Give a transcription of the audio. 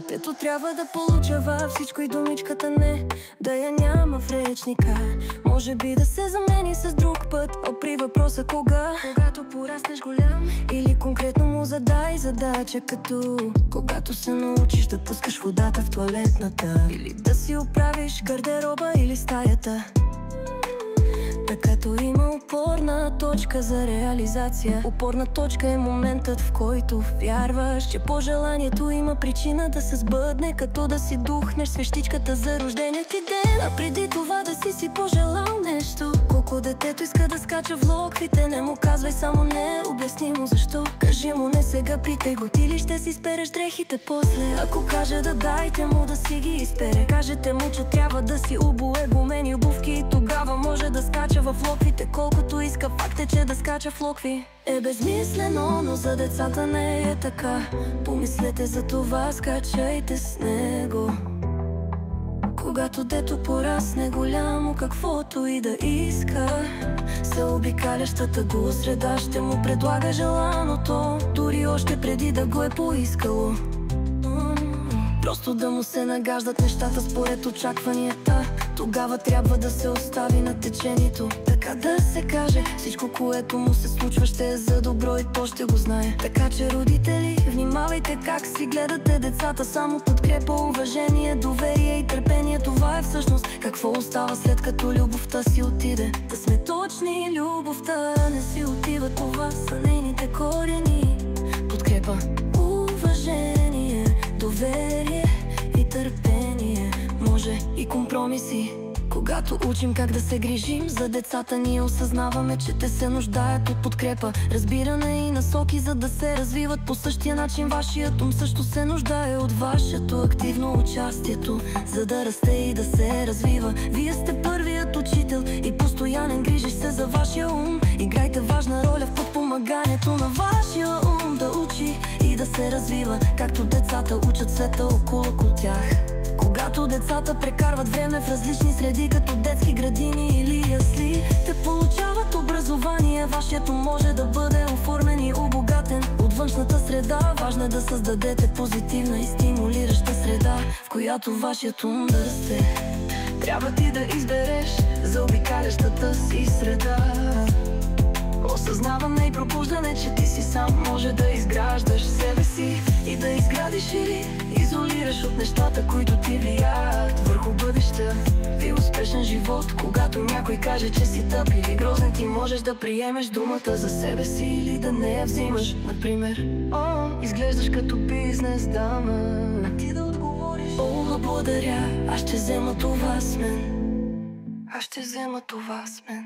Детето трябва да получава всичко и думичката не да я няма в речника. Може би да се замени с друг път, при въпроса кога, когато пораснеш голям. Или конкретно му задай задача, като когато се научиш да пускаш водата в тоалетната, или да си оправиш гардероба или стаята. Като има опорна точка за реализация. Опорна точка е моментът, в който вярваш, че пожеланието има причина да се сбъдне, като да си духнеш свещичката за рождения ти ден. А преди това да си пожелал нещо. Колко детето иска да скача в локвите, не му казвай само не, обясни му защо. Кажи му не сега при теготи, или ще си спереш дрехите после. Ако каже да дайте му да си ги изпере, кажете му, че трябва да си обуе гумени обувки, и тогава може да скача в локвите колкото иска. Факт е, че да скача в локви е безмислено, но за децата не е така. Помислете за това, скачайте с него. Когато дето порасне голямо, каквото и да иска, заобикалящата го среда ще му предлага желаното, дори още преди да го е поискало. Просто да му се нагаждат нещата според очакванията. Тогава трябва да се остави на течението. Така да се каже, всичко, което му се случва, ще е за добро и то ще го знае. Така че родители, внимавайте как си гледате децата. Само подкрепа, уважение, доверие и търпение. Това е всъщност какво остава след като любовта си отиде. Да сме точни, любовта не си отива. Това са нейните корени. Подкрепа, уважение, доверие и търпение. Може и компромиси. Когато учим как да се грижим за децата, ние осъзнаваме, че те се нуждаят от подкрепа, разбиране и насоки, за да се развиват по същия начин. Вашият ум също се нуждае от вашето активно участието, за да расте и да се развива. Вие сте първият учител и постоянен грижиш се за вашия ум. Играйте важна роля в подпомагането на вашия ум да учи и да се развива, както децата учат света около тях. Когато децата прекарват време в различни среди, като детски градини или ясли, те получават образование. Вашието може да бъде оформен и обогатен от външната среда. Важно е да създадете позитивна и стимулираща среда, в която вашието ум да расте. Трябва ти да избереш за обикалящата си среда. Осъзнаване и пробуждане, че ти си сам може да изграждаш себе си и да изградиш или изолираш от нещата, които ти влияят върху бъдеща и успешен живот. Когато някой каже, че си тъп или грозен, ти можеш да приемеш думата за себе си или да не я взимаш. Например, изглеждаш като бизнес дама, а ти да отговориш: благодаря, аз ще взема това с мен. Аз ще взема това с мен.